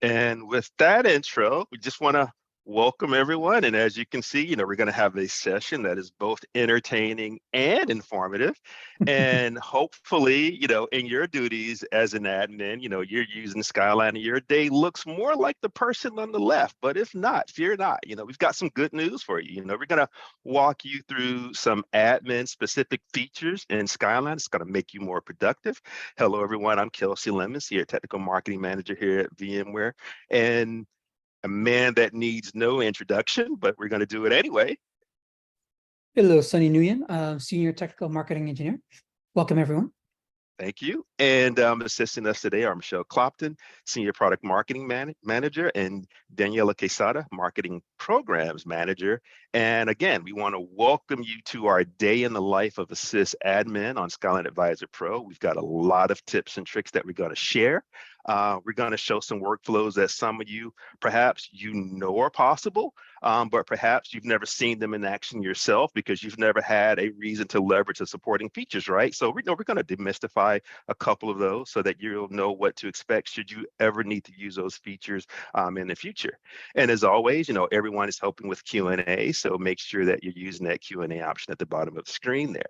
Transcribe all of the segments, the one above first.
And with that intro, we just want to welcome everyone. And as you can see, we're going to have a session that is both entertaining and informative. And hopefully, in your duties as an admin, you're using Skyline and your day looks more like the person on the left. But if not, fear not. We've got some good news for you. We're going to walk you through some admin specific features in Skyline. It's going to make you more productive. Hello, everyone. I'm Kelsey Lemons here, Technical Marketing Manager here at VMware. And a man that needs no introduction, but we're going to do it anyway. Hello, Sunny Nguyen, Senior Technical Marketing Engineer. Welcome, everyone. Thank you. And assisting us today are Michelle Clopton, Senior Product Marketing Manager, and Daniela Quesada, Marketing Programs Manager. And again, we want to welcome you to our day in the life of a Sys Admin on Skyline Advisor Pro. We've got a lot of tips and tricks that we're going to share. We're going to show some workflows that some of you perhaps are possible, but perhaps you've never seen them in action yourself because you've never had a reason to leverage the supporting features, right? So we're going to demystify a couple of those so that you'll know what to expect should you ever need to use those features in the future. And as always, everyone is helping with Q&A, so make sure that you're using that Q&A option at the bottom of the screen there.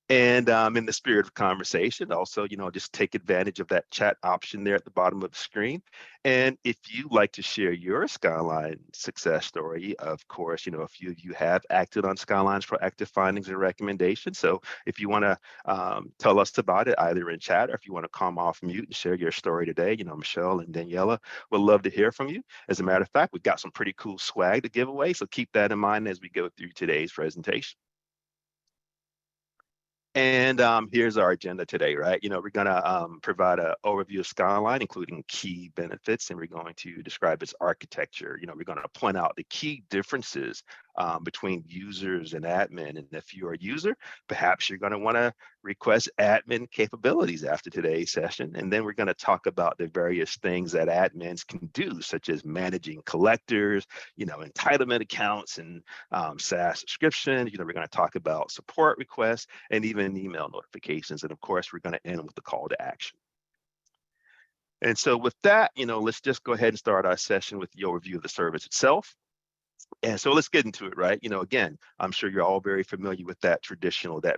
And in the spirit of conversation, also, just take advantage of that chat option there at the bottom of the screen. And if you'd like to share your Skyline success story, of course, a few of you have acted on Skyline's proactive findings and recommendations. So if you want to tell us about it, either in chat or if you want to come off mute and share your story today, Michelle and Daniela would love to hear from you. As a matter of fact, we've got some pretty cool swag to give away. So keep that in mind as we go through today's presentation. And here's our agenda today, right? We're going to provide an overview of Skyline, including key benefits, and we're going to describe its architecture. We're going to point out the key differences between users and admin. And if you're a user, perhaps you're going to want to request admin capabilities after today's session. And then we're going to talk about the various things that admins can do, such as managing collectors, entitlement accounts and SaaS subscriptions. We're going to talk about support requests and even email notifications. And of course, we're going to end with the call to action. And so with that, let's just go ahead and start our session with the overview of the service itself. And so let's get into it, right? Again, I'm sure you're all very familiar with that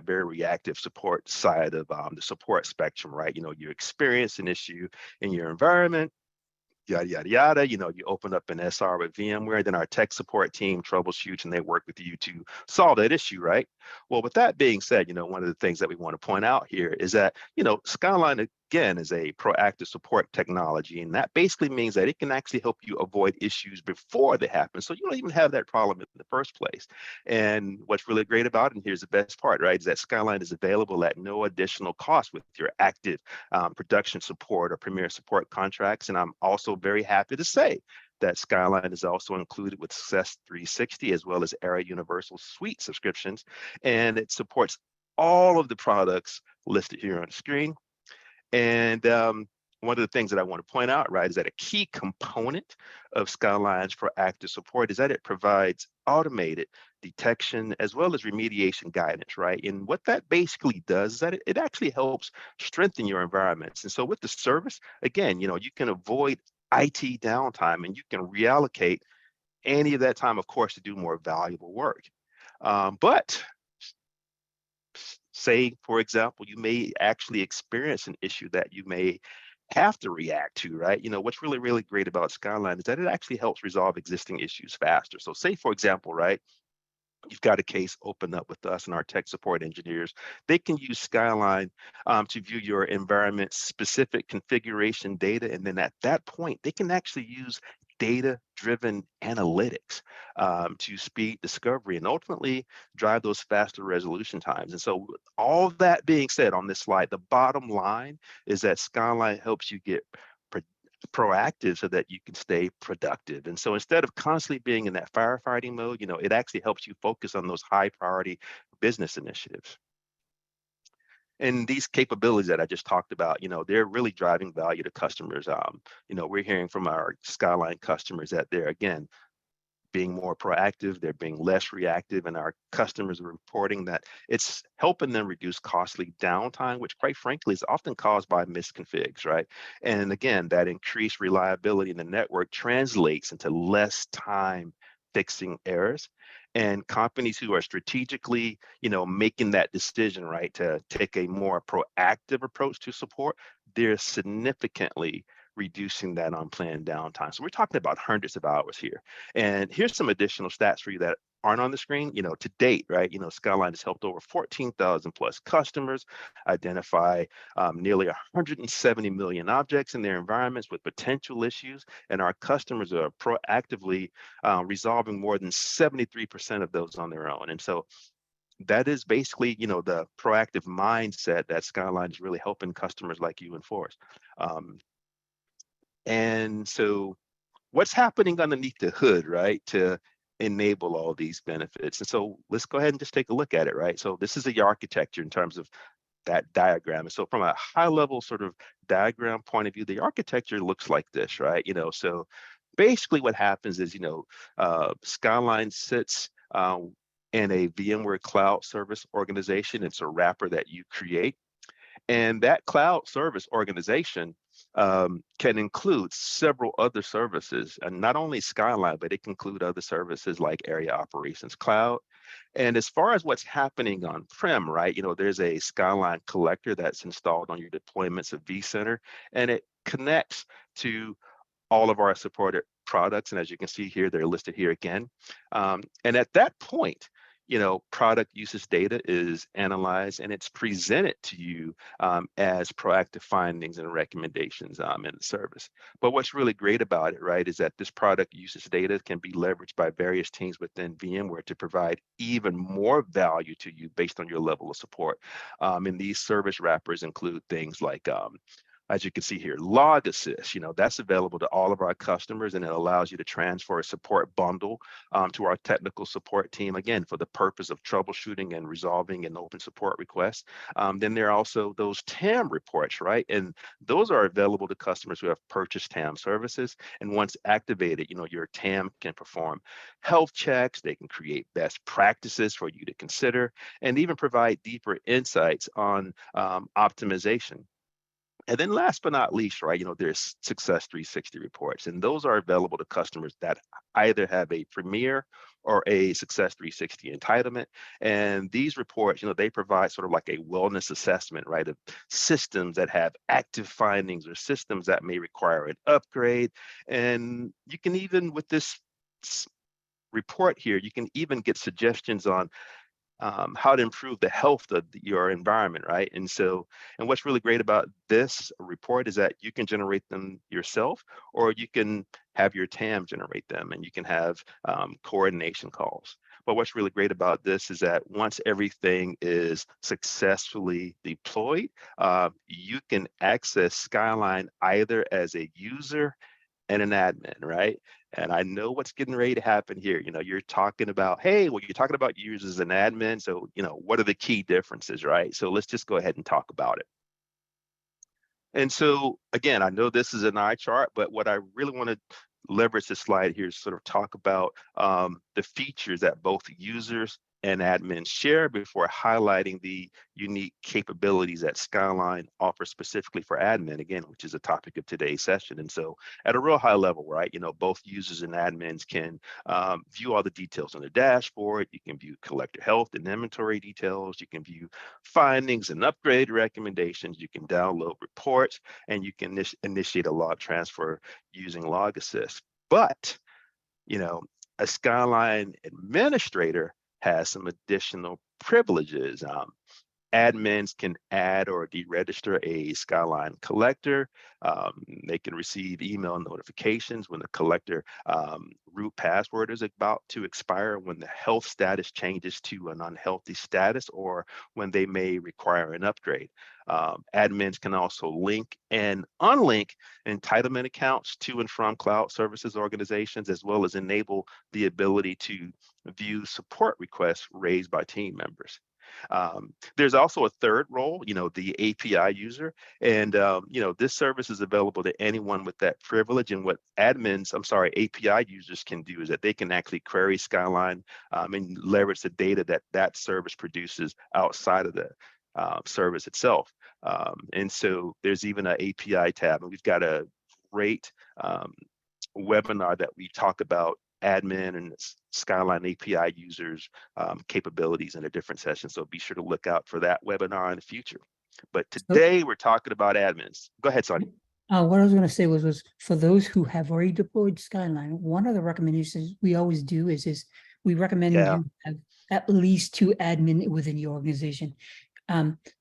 very reactive support side of the support spectrum, right? You experience an issue in your environment, yada, yada, yada. You open up an SR with VMware, then our tech support team troubleshoots and they work with you to solve that issue, right? Well, with that being said, one of the things that we want to point out here is that, Skyline, again, is a proactive support technology. And that basically means that it can actually help you avoid issues before they happen. So you don't even have that problem in the first place. And what's really great about it, and here's the best part, right, is that Skyline is available at no additional cost with your active production support or premier support contracts. And I'm also very happy to say that Skyline is also included with Success 360 as well as Era Universal Suite subscriptions. And it supports all of the products listed here on the screen. And one of the things that I want to point out, right, is that a key component of Skyline's proactive support is that it provides automated detection as well as remediation guidance, right? And what that basically does is that it actually helps strengthen your environments. And so with the service, again, you can avoid IT downtime and you can reallocate any of that time, of course, to do more valuable work. But say, for example, you may actually experience an issue that you may have to react to, right? What's really, really great about Skyline is that it actually helps resolve existing issues faster. So say, for example, right, you've got a case open up with us and our tech support engineers. They can use Skyline to view your environment specific configuration data. And then at that point, they can actually use data-driven analytics to speed discovery and ultimately drive those faster resolution times. And so all that being said on this slide, the bottom line is that Skyline helps you get proactive so that you can stay productive. And so instead of constantly being in that firefighting mode, it actually helps you focus on those high priority business initiatives. And these capabilities that I just talked about, they're really driving value to customers. We're hearing from our Skyline customers that they're, again, being more proactive, they're being less reactive, and our customers are reporting that it's helping them reduce costly downtime, which quite frankly is often caused by misconfigs, right? And again, that increased reliability in the network translates into less time fixing errors. And companies who are strategically, making that decision, right, to take a more proactive approach to support, they're significantly reducing that unplanned downtime. So we're talking about hundreds of hours here. And here's some additional stats for you that aren't on the screen. To date, right, Skyline has helped over 14,000 plus customers identify nearly 170 million objects in their environments with potential issues. And our customers are proactively resolving more than 73% of those on their own. And so that is basically, the proactive mindset that Skyline is really helping customers like you enforce. And so what's happening underneath the hood, right, to enable all these benefits? And so let's go ahead and just take a look at it, right? So this is the architecture in terms of that diagram. And so from a high level sort of diagram point of view, the architecture looks like this, right? So basically what happens is, Skyline sits in a VMware cloud service organization. It's a wrapper that you create. And that cloud service organization can include several other services, and not only Skyline, but it can include other services like Area Operations Cloud. And as far as what's happening on-prem, right, there's a Skyline collector that's installed on your deployments of vCenter, and it connects to all of our supported products. And as you can see here, they're listed here again. And at that point, product usage data is analyzed and it's presented to you as proactive findings and recommendations in the service. But what's really great about it, right, is that this product usage data can be leveraged by various teams within VMware to provide even more value to you based on your level of support. And these service wrappers include things like as you can see here, Log Assist, that's available to all of our customers, and it allows you to transfer a support bundle to our technical support team, again, for the purpose of troubleshooting and resolving an open support request. Then there are also those TAM reports, right? And those are available to customers who have purchased TAM services. And once activated, your TAM can perform health checks, they can create best practices for you to consider, and even provide deeper insights on optimization. And then last but not least, right, there's Success 360 reports, and those are available to customers that either have a Premier or a Success 360 entitlement. And these reports, they provide sort of like a wellness assessment, right, of systems that have active findings or systems that may require an upgrade. And you can even, with this report here, you can even get suggestions on how to improve the health of your environment, right? And what's really great about this report is that you can generate them yourself, or you can have your TAM generate them, and you can have coordination calls. But what's really great about this is that once everything is successfully deployed, you can access Skyline either as a user and an admin, right? And I know what's getting ready to happen here. You're talking about, hey, well, you're talking about users and admin. So, what are the key differences, right? So let's just go ahead and talk about it. And so, again, I know this is an eye chart, but what I really want to leverage this slide here is sort of talk about the features that both users and admins share before highlighting the unique capabilities that Skyline offers specifically for admin, again, which is a topic of today's session. And so at a real high level, right, both users and admins can view all the details on the dashboard. You can view collector health and inventory details. You can view findings and upgrade recommendations. You can download reports, and you can initiate a log transfer using Log Assist. But, a Skyline administrator has some additional privileges. admins can add or deregister a Skyline collector. They can receive email notifications when the collector root password is about to expire, when the health status changes to an unhealthy status, or when they may require an upgrade. Admins can also link and unlink entitlement accounts to and from cloud services organizations, as well as enable the ability to view support requests raised by team members. There's also a third role, the API user. And, this service is available to anyone with that privilege. And what API users can do is that they can actually query Skyline and leverage the data that that service produces outside of the service itself. And so there's even an API tab, and we've got a great webinar that we talk about admin and Skyline API users capabilities in a different session. So be sure to look out for that webinar in the future. But today we're talking about admins. Go ahead, Sonny. What I was going to say was for those who have already deployed Skyline, one of the recommendations we always do is we recommend you have at least 2 admin within your organization.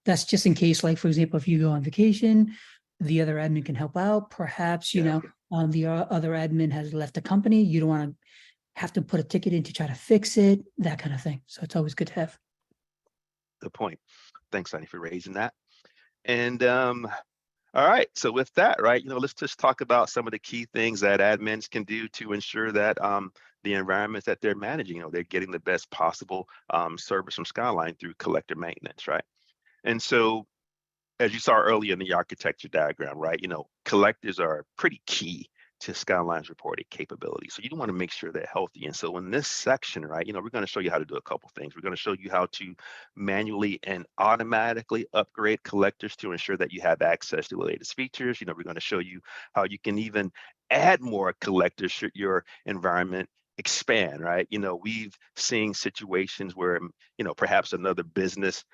That's just in case, like, for example, if you go on vacation, the other admin can help out. Perhaps, the other admin has left the company. You don't want to have to put a ticket in to try to fix it, that kind of thing. So it's always good to have. Good point. Thanks, Sonny, for raising that. And all right, so with that, right, let's just talk about some of the key things that admins can do to ensure that the environments that they're managing, they're getting the best possible service from Skyline through collector maintenance, right? And so, as you saw earlier in the architecture diagram, right, collectors are pretty key to Skyline's reporting capability. So you want to make sure they're healthy. And so in this section, right, we're going to show you how to do a couple things. We're going to show you how to manually and automatically upgrade collectors to ensure that you have access to the latest features. We're going to show you how you can even add more collectors should your environment expand, right? We've seen situations where, perhaps another business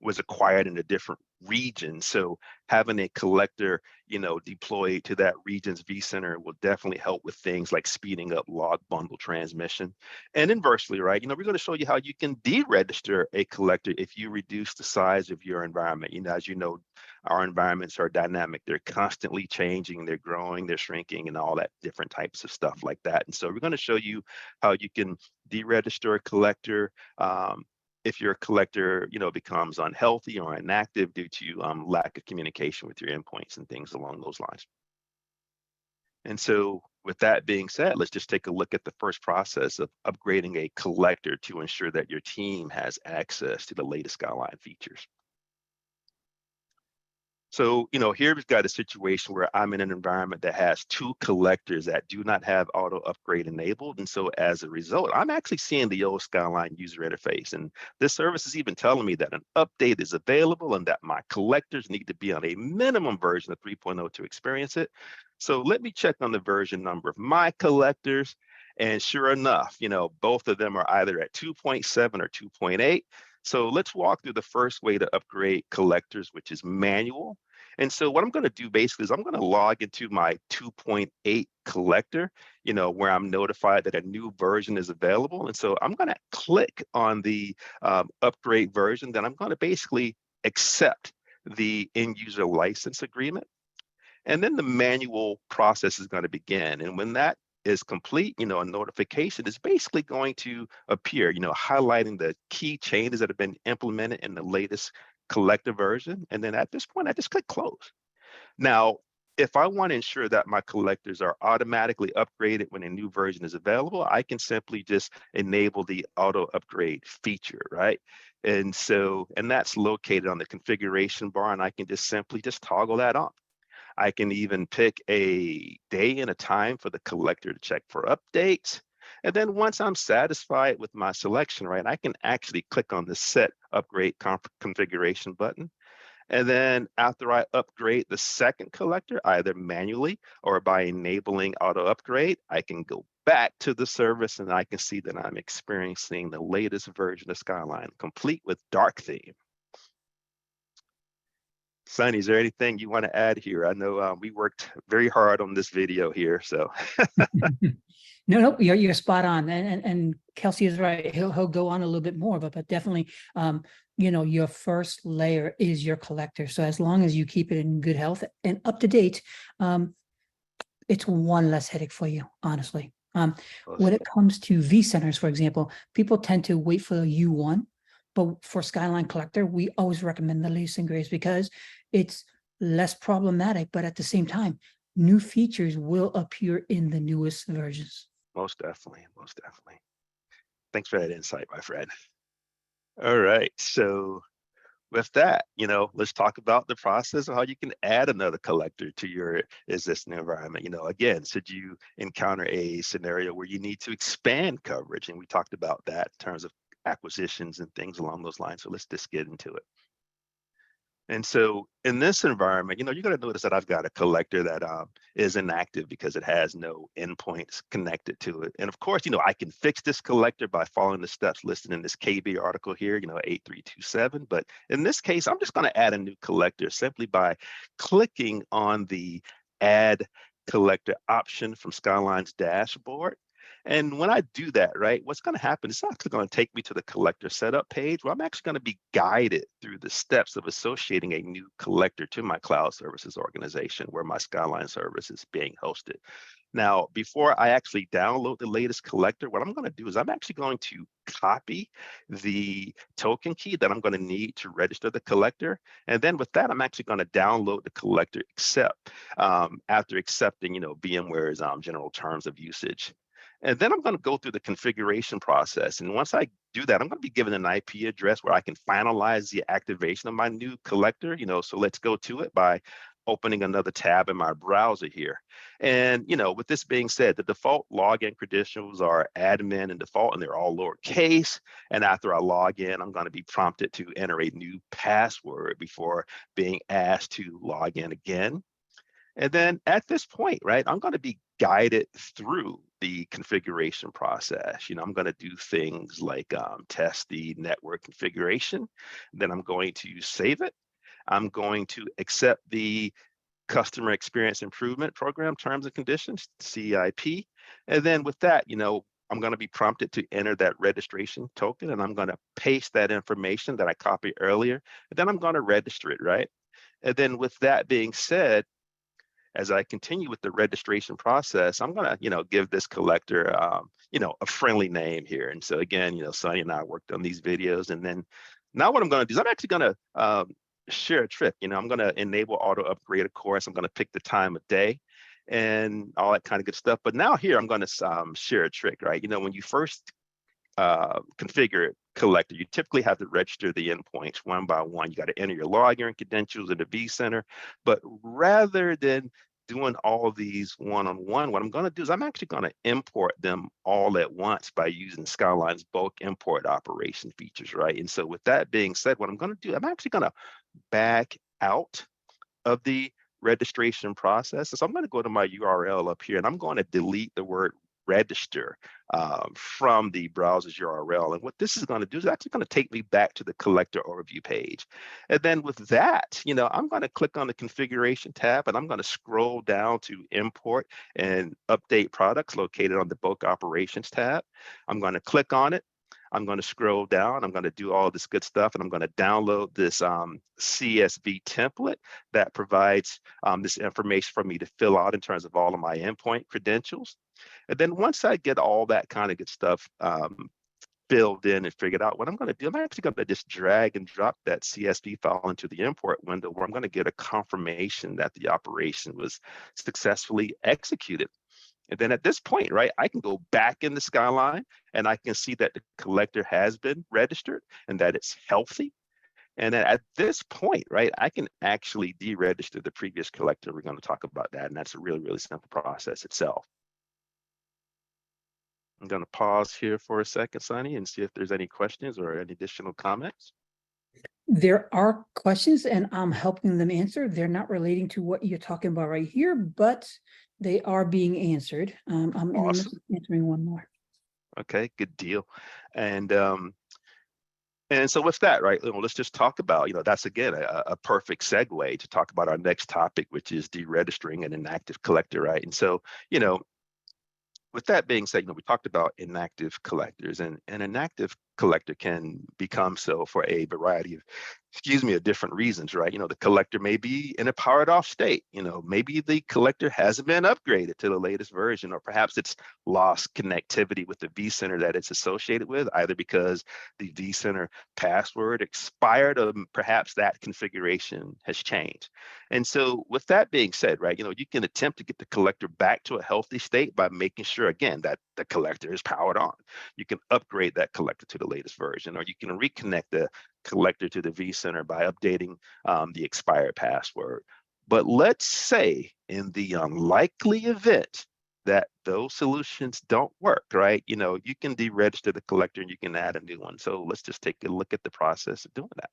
was acquired in a different region. So having a collector, deployed to that region's vCenter will definitely help with things like speeding up log bundle transmission. And inversely, right, we're going to show you how you can deregister a collector if you reduce the size of your environment. As you know, our environments are dynamic. They're constantly changing, they're growing, they're shrinking, and all that different types of stuff like that. And so we're going to show you how you can deregister a collector if your collector, becomes unhealthy or inactive due to lack of communication with your endpoints and things along those lines. And so with that being said, let's just take a look at the first process of upgrading a collector to ensure that your team has access to the latest Skyline features. So, here we've got a situation where I'm in an environment that has 2 collectors that do not have auto upgrade enabled. And so as a result, I'm actually seeing the old Skyline user interface. And this service is even telling me that an update is available and that my collectors need to be on a minimum version of 3.0 to experience it. So let me check on the version number of my collectors. And sure enough, both of them are either at 2.7 or 2.8. So let's walk through the first way to upgrade collectors, which is manual. And so what I'm going to do basically is I'm going to log into my 2.8 collector, where I'm notified that a new version is available. And so I'm going to click on the upgrade version. Then I'm going to basically accept the end user license agreement. And then the manual process is going to begin. And when that is complete, a notification is basically going to appear, highlighting the key changes that have been implemented in the latest collective version. And then at this point, I just click close. Now, if I want to ensure that my collectors are automatically upgraded when a new version is available, I can simply just enable the auto upgrade feature, right? And that's located on the configuration bar, and I can just simply toggle that on. I can even pick a day and a time for the collector to check for updates. And then once I'm satisfied with my selection, right, I can actually click on the Set Upgrade Configuration button. And then after I upgrade the second collector, either manually or by enabling auto upgrade, I can go back to the service and I can see that I'm experiencing the latest version of Skyline, complete with dark theme. Sonny, is there anything you want to add here? I know we worked very hard on this video here, so. No, you're spot on, and Kelsey is right. He'll go on a little bit more, but definitely your first layer is your collector. So as long as you keep it in good health and up to date, it's one less headache for you, honestly. When it comes to vCenters, for example, people tend to wait for the U1, but for Skyline Collector, we always recommend the latest and greatest because it's less problematic, but at the same time, new features will appear in the newest versions. Most definitely, most definitely. Thanks for that insight, my friend. All right, so with that, let's talk about the process of how you can add another collector to your existing environment. Again, should you encounter a scenario where you need to expand coverage, and we talked about that in terms of acquisitions and things along those lines. So let's just get into it. And so in this environment, you're going to notice that I've got a collector that is inactive because it has no endpoints connected to it. And of course, I can fix this collector by following the steps listed in this KB article here, 8327. But in this case, I'm just going to add a new collector simply by clicking on the Add Collector option from Skyline's dashboard. And when I do that, right, what's going to happen is it's actually going to take me to the collector setup page where I'm actually going to be guided through the steps of associating a new collector to my cloud services organization where my Skyline service is being hosted. Now, before I actually download the latest collector, what I'm going to do is I'm actually going to copy the token key that I'm going to need to register the collector. And then with that, I'm actually going to download the collector accept after accepting, VMware's general terms of usage. And then I'm going to go through the configuration process. And once I do that, I'm going to be given an IP address where I can finalize the activation of my new collector. So let's go to it by opening another tab in my browser here. And, with this being said, the default login credentials are admin and default, and they're all lowercase. And after I log in, I'm going to be prompted to enter a new password before being asked to log in again. And then at this point, right, I'm going to be guided through the configuration process. I'm going to do things like test the network configuration. Then I'm going to save it. I'm going to accept the Customer Experience Improvement Program Terms and Conditions, CIP. And then with that, I'm going to be prompted to enter that registration token, and I'm going to paste that information that I copied earlier. And then I'm going to register it, right? And then with that being said, as I continue with the registration process, I'm going to, give this collector, a friendly name here. And so again, Sonny and I worked on these videos. And then now what I'm going to do is I'm actually going to share a trick. I'm going to enable auto upgrade, of course. I'm going to pick the time of day and all that kind of good stuff. But now here, I'm going to share a trick, right? When you first configure collector, you typically have to register the endpoints one by one. You got to enter your login credentials in the vCenter. But rather than doing all of these one-on-one, what I'm going to do is I'm actually going to import them all at once by using Skyline's bulk import operation features, right? And so with that being said, what I'm going to do, I'm actually going to back out of the registration process. So I'm going to go to my URL up here and I'm going to delete the word register from the browser's URL. And what this is going to do is actually going to take me back to the collector overview page. And then with that, I'm going to click on the configuration tab and I'm going to scroll down to import and update products located on the bulk operations tab. I'm going to click on it. I'm going to scroll down. I'm going to do all this good stuff, and I'm going to download this CSV template that provides this information for me to fill out in terms of all of my endpoint credentials. And then once I get all that kind of good stuff filled in and figured out, what I'm going to do, I'm actually going to just drag and drop that CSV file into the import window where I'm going to get a confirmation that the operation was successfully executed. And then at this point, right, I can go back in the Skyline and I can see that the collector has been registered and that it's healthy. And then at this point, right, I can actually deregister the previous collector. We're going to talk about that. And that's a really, really simple process itself. I'm going to pause here for a second, Sonny, and see if there's any questions or any additional comments. There are questions and I'm helping them answer. They're not relating to what you're talking about right here, but they are being answered. I'm Awesome. answering one more. Okay, good deal. And so with that, right, let's just talk about, that's again a perfect segue to talk about our next topic, which is deregistering an inactive collector, right? And so, with that being said, we talked about inactive collectors, and an inactive collector can become so for a variety of, of different reasons, right? The collector may be in a powered off state. Maybe the collector hasn't been upgraded to the latest version, or perhaps it's lost connectivity with the vCenter that it's associated with, either because the vCenter password expired or perhaps that configuration has changed. And so with that being said, right, you can attempt to get the collector back to a healthy state by making sure, again, that the collector is powered on. You can upgrade that collector to the latest version, or you can reconnect the collector to the vCenter by updating the expired password. But let's say in the unlikely event that those solutions don't work, right? You can deregister the collector and you can add a new one. So let's just take a look at the process of doing that.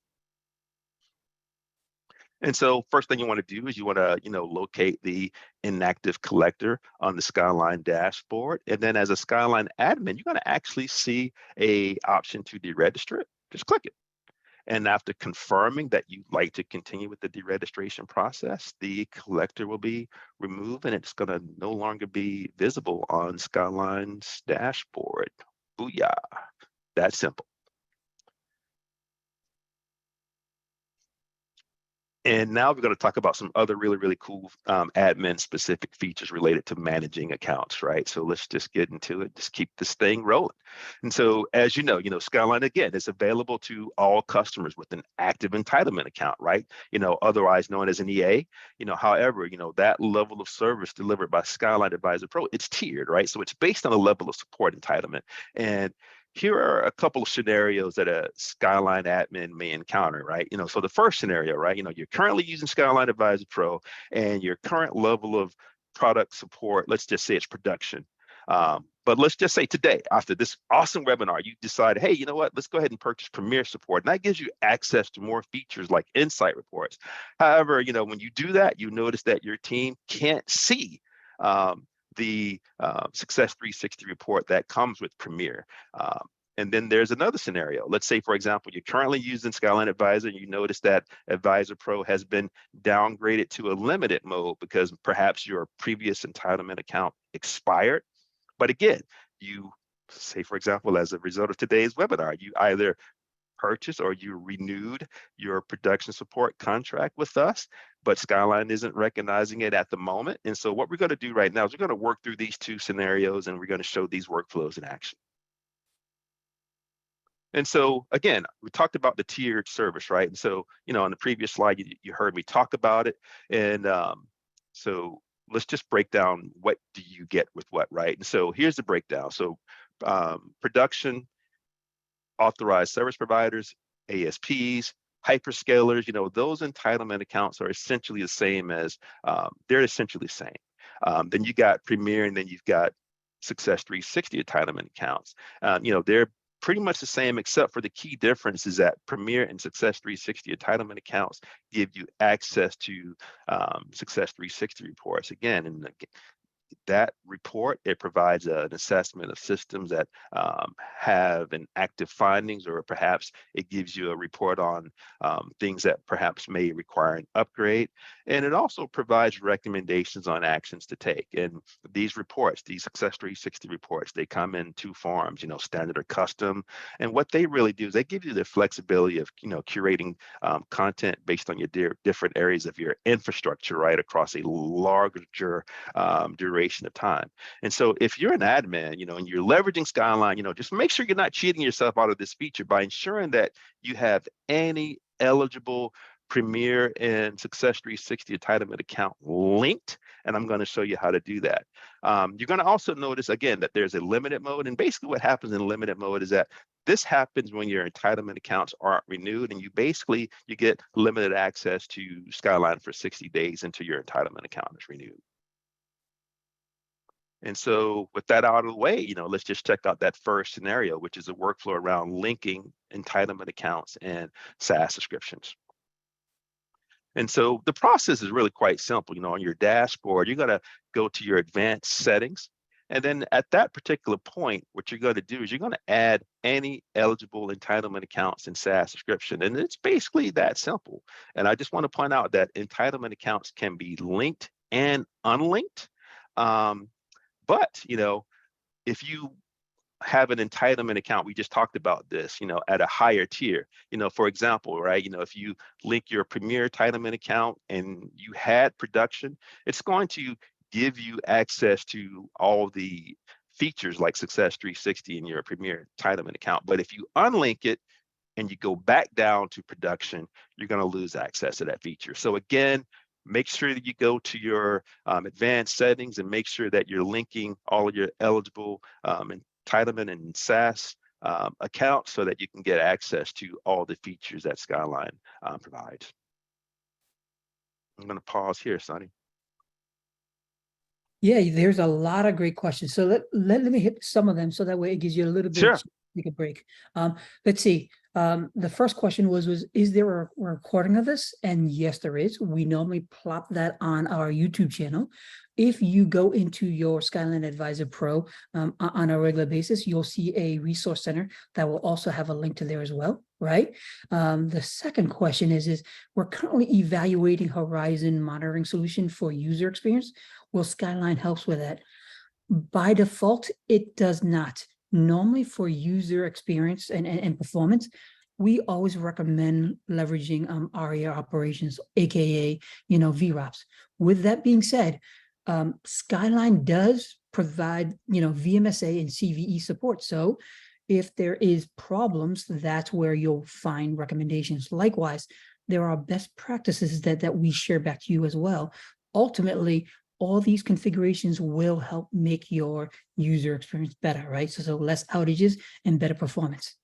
And so first thing you want to do is you want to, locate the inactive collector on the Skyline dashboard. And then as a Skyline admin, you're going to actually see a option to deregister it. Just click it. And after confirming that you'd like to continue with the deregistration process, the collector will be removed and it's going to no longer be visible on Skyline's dashboard. Booyah. That's simple. And now we're going to talk about some other really, really cool admin specific features related to managing accounts, right? So let's just get into it. Just keep this thing rolling. And so as you know, Skyline, again, is available to all customers with an active entitlement account, right? Otherwise known as an EA. However, that level of service delivered by Skyline Advisor Pro, it's tiered, right? So it's based on a level of support entitlement. And here are a couple of scenarios that a Skyline admin may encounter, right? So the first scenario, right? You're currently using Skyline Advisor Pro and your current level of product support, let's just say it's production. But let's just say today, after this awesome webinar, you decide, hey, you know what? Let's go ahead and purchase Premier support. And that gives you access to more features like insight reports. However, when you do that, you notice that your team can't see the Success 360 report that comes with Premier. And then there's another scenario. Let's say, for example, you're currently using Skyline Advisor and you notice that Advisor Pro has been downgraded to a limited mode because perhaps your previous entitlement account expired. But again, you say, for example, as a result of today's webinar, you either purchase or you renewed your production support contract with us, but Skyline isn't recognizing it at the moment. And so what we're going to do right now is we're going to work through these two scenarios and we're going to show these workflows in action. And so again, we talked about the tiered service, right? And so, on the previous slide, you heard me talk about it. And so let's just break down what do you get with what, right? And so here's the breakdown. So production, authorized service providers, ASPs, hyperscalers, those entitlement accounts are essentially the same as, they're essentially the same. Then you got Premier and then you've got Success 360 entitlement accounts. They're pretty much the same, except for the key difference is that Premier and Success 360 entitlement accounts give you access to Success 360 reports. Again, and that report, it provides an assessment of systems that have an active findings, or perhaps it gives you a report on things that perhaps may require an upgrade. And it also provides recommendations on actions to take. And these reports, these Success 360 reports, they come in two forms, standard or custom. And what they really do is they give you the flexibility of, curating content based on your different areas of your infrastructure, right, across a larger duration of time. And so if you're an admin, and you're leveraging Skyline, just make sure you're not cheating yourself out of this feature by ensuring that you have any eligible Premier and Success 360 entitlement account linked. And I'm going to show you how to do that. You're going to also notice, again, that there's a limited mode. And basically what happens in limited mode is that this happens when your entitlement accounts aren't renewed, and you get limited access to Skyline for 60 days until your entitlement account is renewed. And so with that out of the way, let's just check out that first scenario, which is a workflow around linking entitlement accounts and SaaS subscriptions. And so the process is really quite simple. On your dashboard, you're going to go to your advanced settings. And then at that particular point, what you're going to do is you're going to add any eligible entitlement accounts in SaaS subscription. And it's basically that simple. And I just want to point out that entitlement accounts can be linked and unlinked. But, if you have an entitlement account, we just talked about this, at a higher tier. For example, right, if you link your Premier entitlement account and you had production, it's going to give you access to all the features like Success 360 in your Premier entitlement account. But if you unlink it and you go back down to production, you're going to lose access to that feature. So again, make sure that you go to your advanced settings and make sure that you're linking all of your eligible entitlement and SaaS accounts so that you can get access to all the features that Skyline provides. I'm going to pause here, Sonny. Yeah, there's a lot of great questions. So let me hit some of them so that way it gives you a little bit of take a break. Let's see. The first question was is there a recording of this? And yes, there is. We normally plop that on our YouTube channel. If you go into your Skyline Advisor Pro on a regular basis, you'll see a resource center that will also have a link to there as well, right? The second question is we're currently evaluating Horizon monitoring solution for user experience. Will Skyline helps with that? By default, it does not. Normally for user experience and performance, we always recommend leveraging ARIA operations, AKA, VROPs. With that being said, Skyline does provide, VMSA and CVE support. So if there is problems, that's where you'll find recommendations. Likewise, there are best practices that we share back to you as well. Ultimately, all these configurations will help make your user experience better, right? So less outages and better performance.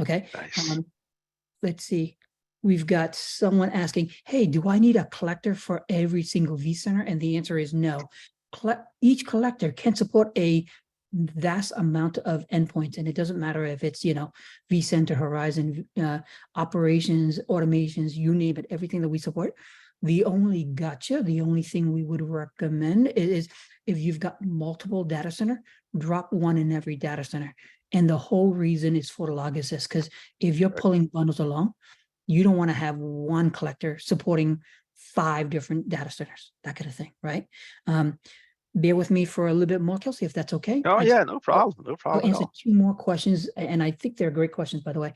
Okay. Nice. Let's see. We've got someone asking, hey, do I need a collector for every single vCenter? And the answer is no. Each collector can support a vast amount of endpoints, and it doesn't matter if it's, vCenter, Horizon, operations, automations, you name it, everything that we support. The only thing we would recommend is if you've got multiple data center, drop one in every data center. And the whole reason is for the log assist, because if you're pulling bundles along, you don't want to have one collector supporting 5 different data centers, that kind of thing, right? Bear with me for a little bit more, Kelsey, if that's okay. Oh, yeah, no problem. No problem. I'll answer 2 more questions, and I think they're great questions, by the way.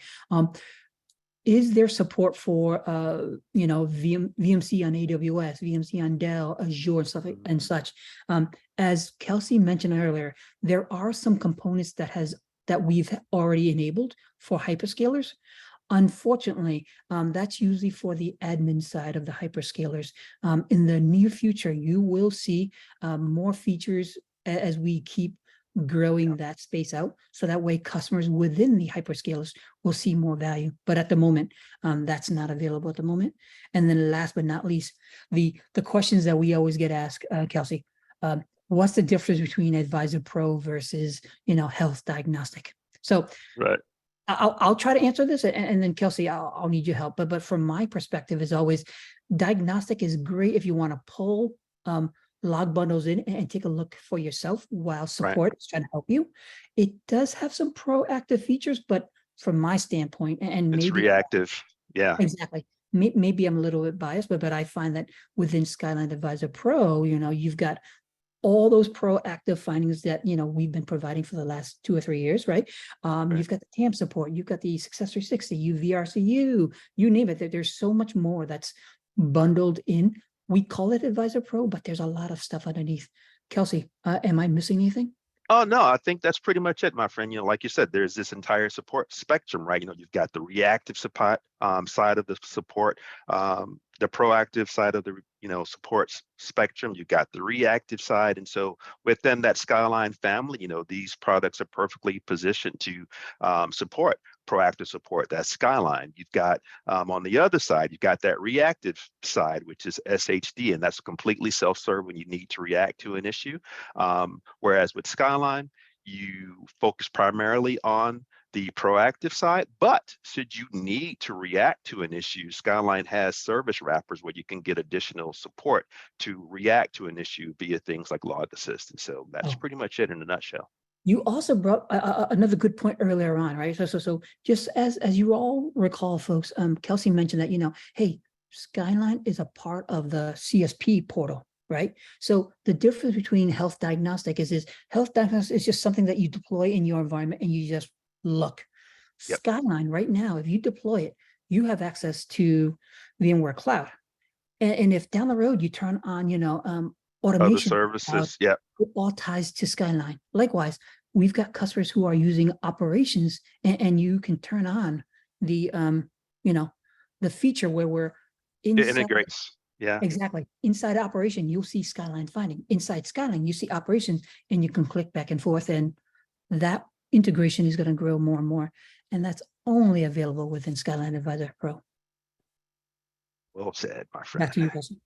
Is there support for VMC on AWS, VMC on Dell, Azure, and stuff and such? As Kelsey mentioned earlier, there are some components that we've already enabled for hyperscalers. Unfortunately, that's usually for the admin side of the hyperscalers. In the near future, you will see more features as we keep growing that space out, so that way customers within the hyperscalers will see more value. But at the moment, that's not available at the moment. And then last but not least, the questions that we always get asked, Kelsey, what's the difference between Advisor Pro versus health diagnostic? So right. I'll try to answer this, and then Kelsey, I'll need your help. But from my perspective, is always diagnostic is great if you want to pull log bundles in and take a look for yourself while support is trying to help you. It does have some proactive features, but from my standpoint, and it's maybe reactive. Yeah, exactly. Maybe I'm a little bit biased, but I find that within Skyline Advisor Pro, you've got all those proactive findings that we've been providing for the last 2 or 3 years, right? You've got the TAM support, you've got the Success 360, VRCU, you name it. There's so much more that's bundled in. We call it Advisor Pro, but there's a lot of stuff underneath. Kelsey, am I missing anything? Oh, no, I think that's pretty much it, my friend. Like you said, there's this entire support spectrum, right? You've got the reactive support side of the support, the proactive side of the support spectrum. You've got the reactive side, and so within that Skyline family, these products are perfectly positioned to support proactive support. That's Skyline. You've got on the other side, you've got that reactive side, which is SHD, and that's completely self-serve when you need to react to an issue. Whereas with Skyline, you focus primarily on the proactive side, but should you need to react to an issue, Skyline has service wrappers where you can get additional support to react to an issue via things like log assist. And so that's pretty much it in a nutshell. You also brought another good point earlier on, right? So just as you all recall, folks, Kelsey mentioned that, hey, Skyline is a part of the CSP portal, right? So the difference between health diagnostic is health diagnostic is just something that you deploy in your environment and you just look. Yep. Skyline right now, if you deploy it, you have access to VMware Cloud. And if down the road you turn on, Other automation cloud, services. Yep. it all ties to Skyline. Likewise, we've got customers who are using operations, and you can turn on the the feature where we're It inside. integrates. Yeah. Exactly. Inside operation, you'll see Skyline finding. Inside Skyline, you see operations, and you can click back and forth, and that integration is going to grow more and more. And that's only available within Skyline Advisor Pro. Well said, my friend. Back to you, Russell.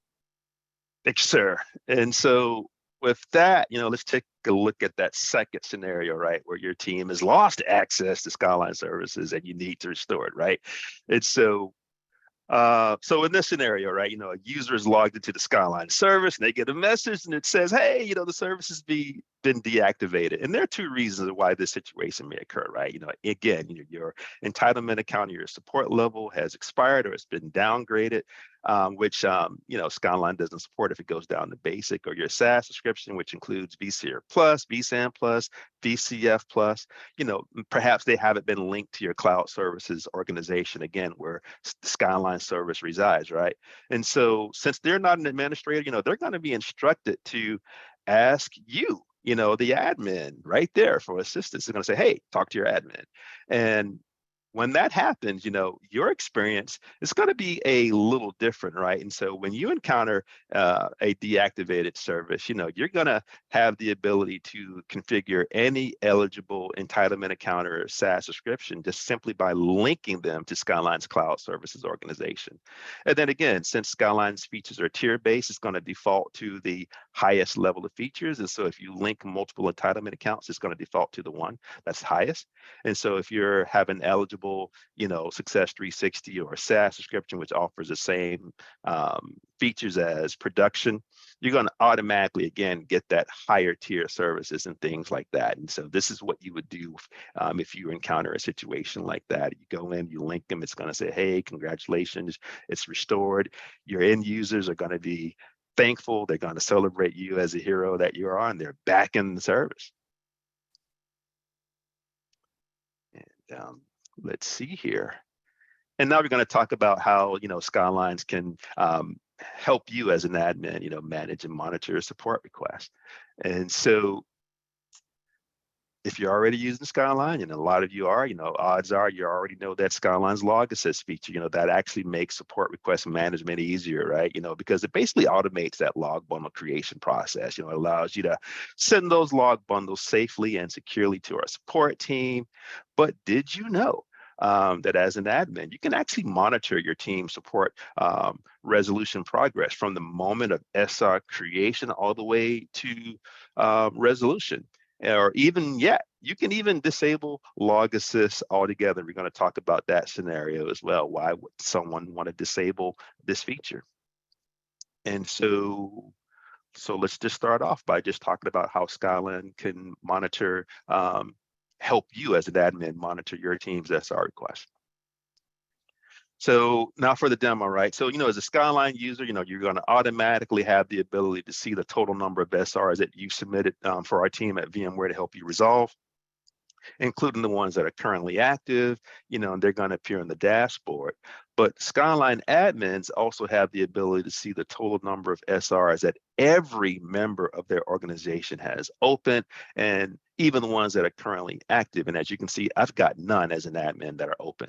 Thank you, sir. And so with that, let's take a look at that second scenario, right, where your team has lost access to Skyline services and you need to restore it, right? And so in this scenario, right, a user is logged into the Skyline service and they get a message and it says, hey, the service has been deactivated. And there are two reasons why this situation may occur, right? Again, your entitlement account, your support level has expired or it's been downgraded, which, Skyline doesn't support if it goes down to basic, or your SaaS subscription, which includes vSphere Plus, vSAN Plus, VCF Plus. Perhaps they haven't been linked to your cloud services organization, again, where the Skyline service resides, right? And so since they're not an administrator, they're going to be instructed to ask you, the admin right there for assistance. They're going to say, hey, talk to your admin. And when that happens, your experience is going to be a little different, right? And so when you encounter a deactivated service, you're going to have the ability to configure any eligible entitlement account or SaaS subscription just simply by linking them to Skyline's cloud services organization. And then again, since Skyline's features are tier-based, it's going to default to the highest level of features. And so if you link multiple entitlement accounts, it's going to default to the one that's highest. And so if you're having eligible, Success 360 or a SaaS subscription, which offers the same features as production, you're going to automatically, again, get that higher tier services and things like that. And so this is what you would do if you encounter a situation like that. You go in, you link them, it's going to say, hey, congratulations, it's restored. Your end users are going to be thankful. They're going to celebrate you as a hero that you are, and they're back in the service. And let's see here. And now we're going to talk about how, Skylines can help you as an admin, manage and monitor your support requests. And so if you're already using Skyline, and a lot of you are, odds are you already know that Skyline's log assist feature, that actually makes support request management easier, right? Because it basically automates that log bundle creation process. It allows you to send those log bundles safely and securely to our support team. But did you know that as an admin, you can actually monitor your team support resolution progress from the moment of SR creation all the way to resolution? Or even yet, you can even disable log assist altogether. We're going to talk about that scenario as well. Why would someone want to disable this feature? And so let's just start off by just talking about how Skyline can monitor, help you as an admin monitor your team's SR requests. So now for the demo, right? So, as a Skyline user, you're going to automatically have the ability to see the total number of SRs that you submitted for our team at VMware to help you resolve, including the ones that are currently active, and they're going to appear in the dashboard. But Skyline admins also have the ability to see the total number of SRs that every member of their organization has open, and even the ones that are currently active. And as you can see, I've got none as an admin that are open.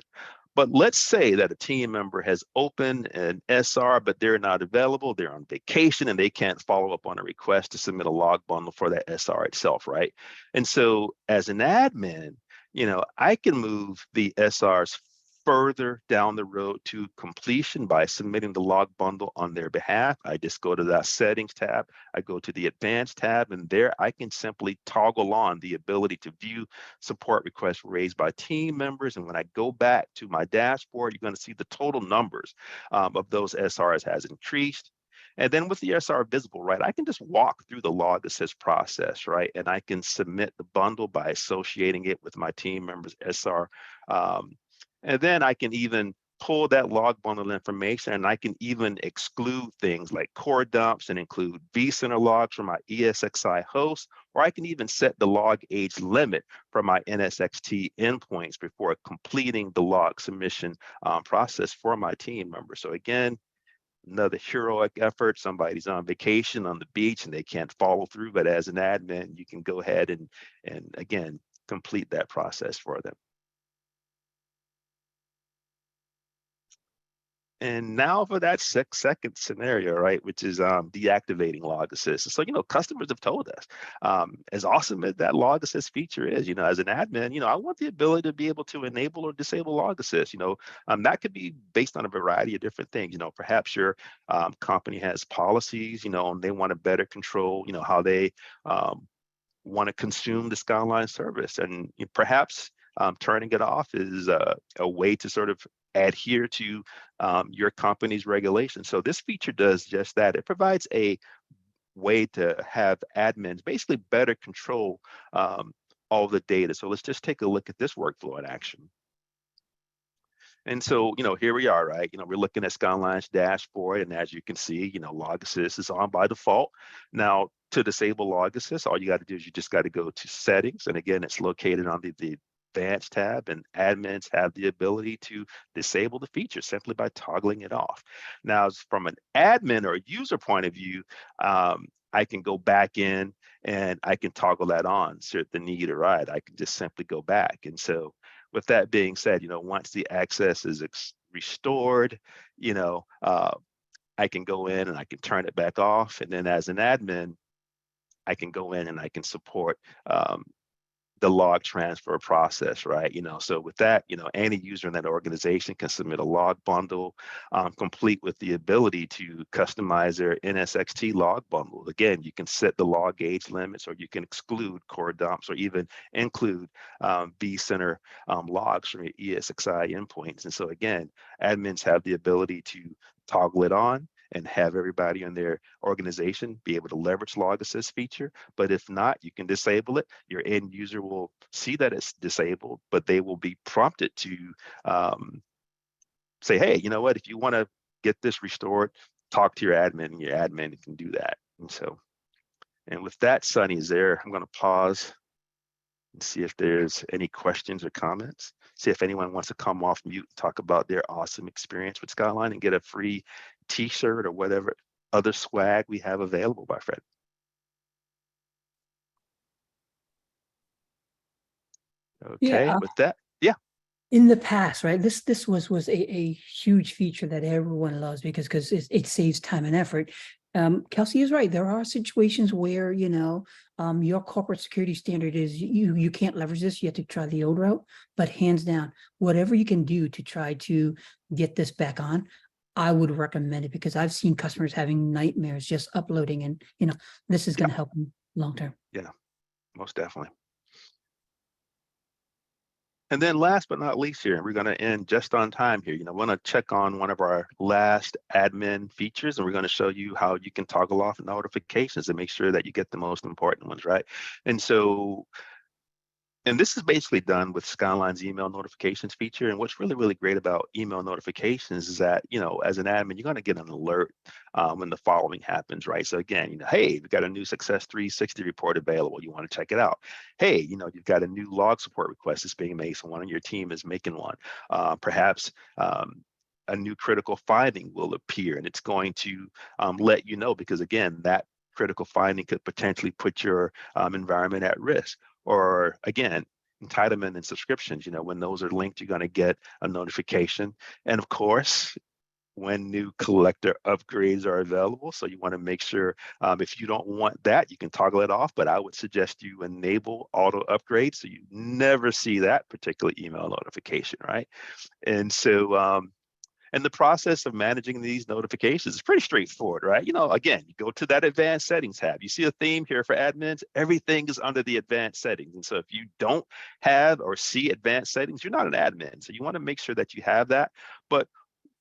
But let's say that a team member has opened an SR, but they're not available, they're on vacation, and they can't follow up on a request to submit a log bundle for that SR itself, right? And so as an admin, I can move the SRs further down the road to completion by submitting the log bundle on their behalf. I just go to that settings tab, I go to the advanced tab, and there I can simply toggle on the ability to view support requests raised by team members. And when I go back to my dashboard, you're going to see the total numbers of those SRs has increased. And then with the SR visible, right, I can just walk through the log assist process, right? And I can submit the bundle by associating it with my team members' SR. And then I can even pull that log bundle information, and I can even exclude things like core dumps and include vCenter logs from my ESXi host, or I can even set the log age limit for my NSXT endpoints before completing the log submission process for my team member. So again, another heroic effort. Somebody's on vacation on the beach and they can't follow through, but as an admin, you can go ahead and again, complete that process for them. And now for that second scenario, right, which is deactivating log assist. So, customers have told us, as awesome as that log assist feature is, as an admin, I want the ability to be able to enable or disable log assist. That could be based on a variety of different things. Perhaps your company has policies, and they want to better control, how they want to consume the Skyline service. And perhaps turning it off is a way to sort of adhere to your company's regulations. So this feature does just that. It provides a way to have admins basically better control all the data. So let's just take a look at this workflow in action. And so, here we are, right? We're looking at Skyline's dashboard, and as you can see, log assist is on by default. Now, to disable log assist, all you got to do is you just got to go to settings. And again, it's located on the advanced tab, and admins have the ability to disable the feature simply by toggling it off. Now, from an admin or user point of view, I can go back in and I can toggle that on should the need arise. I can just simply go back. And so with that being said, once the access is restored, I can go in and I can turn it back off. And then as an admin, I can go in and I can support the log transfer process, right? So with that, any user in that organization can submit a log bundle, complete with the ability to customize their NSXT log bundle. Again, you can set the log age limits, or you can exclude core dumps, or even include vCenter logs from your ESXi endpoints. And so again, admins have the ability to toggle it on and have everybody in their organization be able to leverage log assist feature. But if not, you can disable it. Your end user will see that it's disabled, but they will be prompted to say, hey, you know what, if you want to get this restored, talk to your admin, and your admin can do that. And with that, Sunny is there. I'm going to pause and see if there's any questions or comments. See if anyone wants to come off mute and talk about their awesome experience with Skyline and get a free t-shirt or whatever other swag we have available, my friend. Okay, Yeah, with that, yeah. in the past, right? This was a huge feature that everyone loves because it saves time and effort. Kelsey is right. There are situations where your corporate security standard is you can't leverage this. You have to try the old route. But hands down, whatever you can do to try to get this back on, I would recommend it, because I've seen customers having nightmares just uploading, and this is going to help them long term. Yeah, most definitely. And then last but not least here, we're going to end just on time here. We're going to check on one of our last admin features, and we're going to show you how you can toggle off notifications and make sure that you get the most important ones, right? And this is basically done with Skyline's email notifications feature. And what's really, really great about email notifications is that, as an admin, you're going to get an alert when the following happens, right? So again, hey, we've got a new Success 360 report available. You want to check it out. Hey, you've got a new log support request that's being made. So one of your team is making one. Perhaps a new critical finding will appear, and it's going to let you know, because again, that critical finding could potentially put your environment at risk. Or again, entitlement and subscriptions, when those are linked, you're going to get a notification. And of course, when new collector upgrades are available. So you want to make sure, if you don't want that, you can toggle it off, but I would suggest you enable auto upgrades so you never see that particular email notification, right? And so, and the process of managing these notifications is pretty straightforward, right? Again, you go to that advanced settings tab. You see a theme here for admins. Everything is under the advanced settings. And so if you don't have or see advanced settings, you're not an admin. So you want to make sure that you have that. But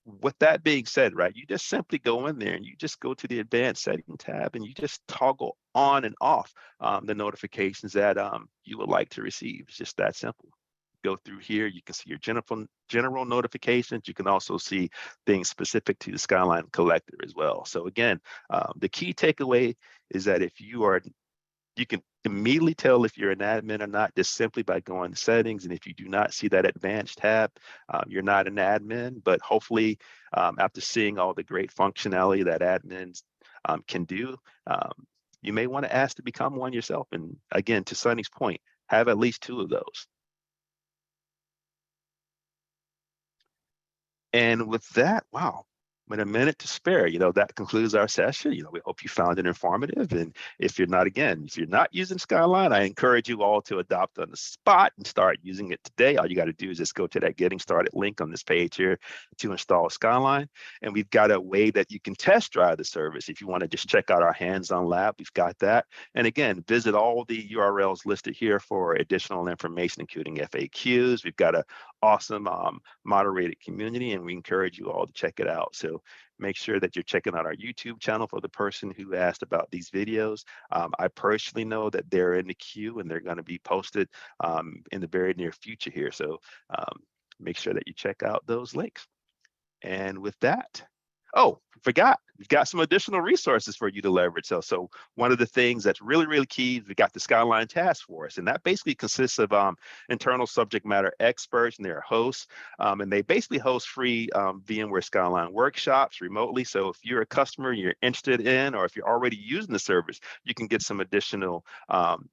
with that being said, right, you just simply go in there and you just go to the advanced setting tab and you just toggle on and off the notifications that you would like to receive. It's just that simple. go through here, you can see your general notifications. You can also see things specific to the Skyline collector as well. So again, the key takeaway is that if you can immediately tell if you're an admin or not just simply by going to settings. And if you do not see that advanced tab, you're not an admin. But hopefully, after seeing all the great functionality that admins can do, you may want to ask to become one yourself. And again, to Sunny's point, have at least 2 of those. And with that, wow, with a minute to spare, that concludes our session. We hope you found it informative. And if you're not using Skyline, I encourage you all to adopt on the spot and start using it today. All you got to do is just go to that Getting Started link on this page here to install Skyline. And we've got a way that you can test drive the service. If you want to just check out our hands-on lab, we've got that. And again, visit all the URLs listed here for additional information, including FAQs. We've got an awesome moderated community, and we encourage you all to check it out. So make sure that you're checking out our YouTube channel for the person who asked about these videos. I personally know that they're in the queue and they're going to be posted in the very near future here. So make sure that you check out those links. And with that, oh, forgot, we've got some additional resources for you to leverage. So one of the things that's really, really key is we got the Skyline Task Force, and that basically consists of internal subject matter experts and their hosts, and they basically host free VMware Skyline workshops remotely. So if you're a customer and you're interested in, or if you're already using the service, you can get some additional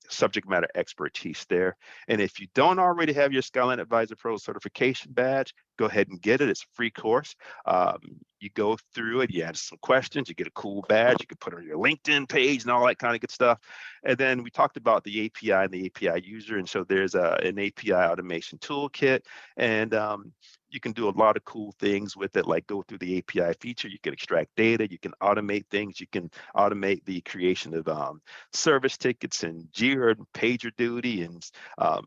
subject matter expertise there. And if you don't already have your Skyline Advisor Pro certification badge, go ahead and get it. It's a free course. You go through it, you ask some questions, you get a cool badge, you can put it on your LinkedIn page and all that kind of good stuff. And then we talked about the API and the API user. And so there's an API automation toolkit, and you can do a lot of cool things with it, like go through the API feature. You can extract data, you can automate things, you can automate the creation of service tickets and Jira and PagerDuty and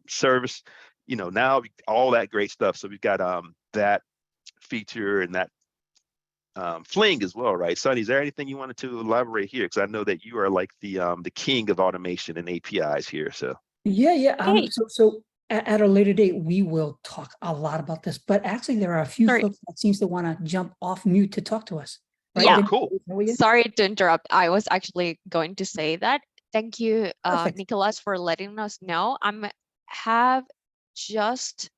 service, now all that great stuff. So we've got that feature and that Fling as well, right? Sonny, is there anything you wanted to elaborate here? Because I know that you are like the king of automation and APIs here. So yeah. Hey. So at a later date, we will talk a lot about this. But actually, there are a few Sorry. folks that seems to want to jump off mute to talk to us. Right? Yeah. Oh, cool. Sorry to interrupt. I was actually going to say that. Thank you, Nicholas, for letting us know. Have just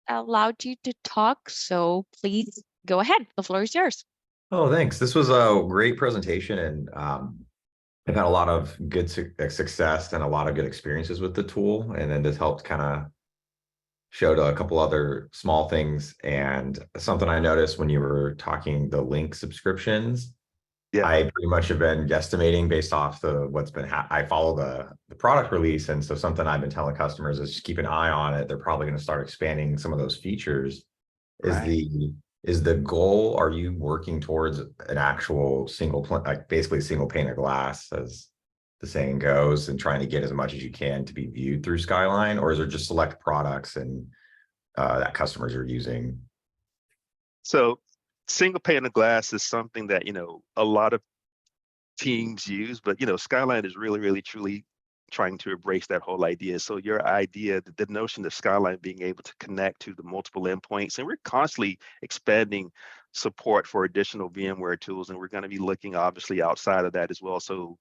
allowed you to talk, so please go ahead. The floor is yours. Oh, thanks. This was a great presentation, and I've had a lot of good success and a lot of good experiences with the tool. And then this helped kind of showed a couple other small things, and something I noticed when you were talking the link subscriptions. Yeah, I pretty much have been guesstimating based off what's been I follow the product release, and so something I've been telling customers is just keep an eye on it. They're probably going to start expanding some of those features. Is the goal, are you working towards an actual basically single pane of glass, as the saying goes, and trying to get as much as you can to be viewed through Skyline, or is there just select products and that customers are using? So single pane of glass is something that, a lot of teams use, but, Skyline is really, really, truly trying to embrace that whole idea. So your idea, the notion of Skyline being able to connect to the multiple endpoints, and we're constantly expanding support for additional VMware tools, and we're going to be looking obviously outside of that as well. So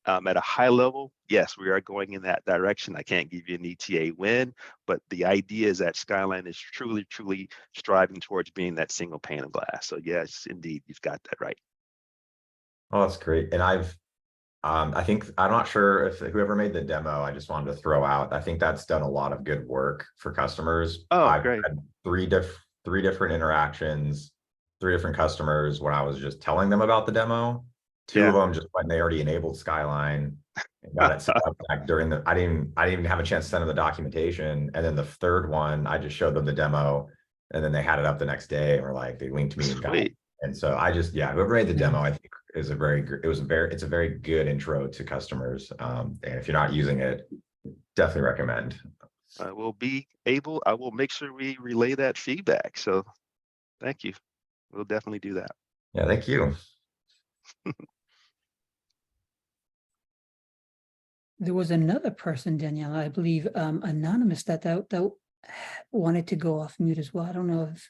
at a high level, yes, we are going in that direction. I can't give you an ETA when, but the idea is that Skyline is truly, truly striving towards being that single pane of glass. So yes, indeed, you've got that right. Oh, that's great. And I think, I'm not sure if whoever made the demo, I just wanted to throw out, I think that's done a lot of good work for customers. Oh, I've great. had three different interactions, 3 different customers when I was just telling them about the demo. 2 of them just when they already enabled Skyline and got it set up back during I didn't even have a chance to send them the documentation. And then the 3rd one, I just showed them the demo, and then they had it up the next day, and were like, they linked me and got it. And so whoever made the demo, I think is it's a very good intro to customers. And if you're not using it, definitely recommend. I will make sure we relay that feedback. So thank you. We'll definitely do that. Yeah, thank you. There was another person, Danielle, I believe, anonymous that wanted to go off mute as well. I don't know if,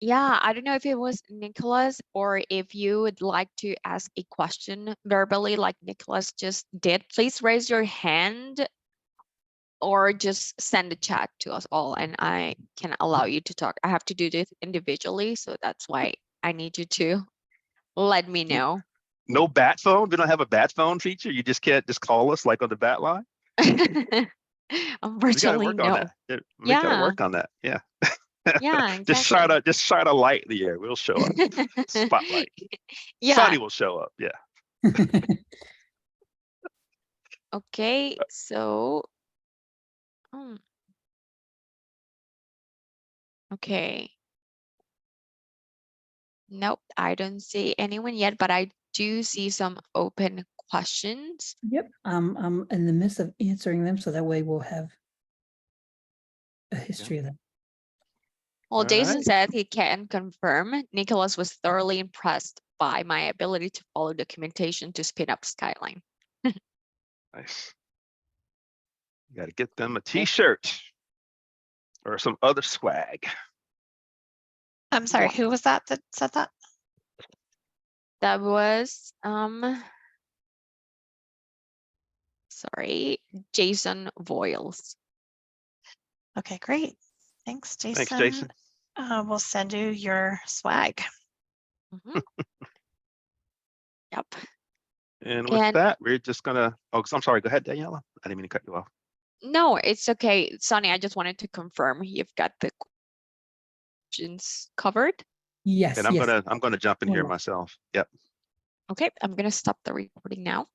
Yeah, I don't know if it was Nicholas or if you would like to ask a question verbally like Nicholas just did, please raise your hand or just send a chat to us all and I can allow you to talk. I have to do this individually, so that's why I need you to let me know. No bat phone? We don't have a bat phone feature? You just can't just call us like on the bat line? We gotta Unfortunately, work on no. that. Yeah, we gotta Yeah, work on that. Yeah. yeah, Just exactly. shine a light in the air. We'll show up. Spotlight. Yeah, Sunny will show up. Yeah. okay, so okay. Nope, I don't see anyone yet, but I do see some open questions. yep, I'm in the midst of answering them, so that way we'll have a history of them. Well, All Jason right. said he can confirm Nicholas was thoroughly impressed by my ability to follow documentation to spin up Skyline. Nice. You gotta get them a t-shirt or some other swag. I'm sorry, who was that said that? That was sorry, Jason Voiles. Okay, great. Thanks, Jason. Thanks, Jason. We'll send you your swag. Mhm. Yep. And with that, we're just gonna, oh, I'm sorry, go ahead, Daniela. I didn't mean to cut you off. No, it's okay. Sonny, I just wanted to confirm you've got the questions covered. Yes, And I'm yes. gonna jump in here Well, myself. Yep. Okay, I'm gonna stop the recording now.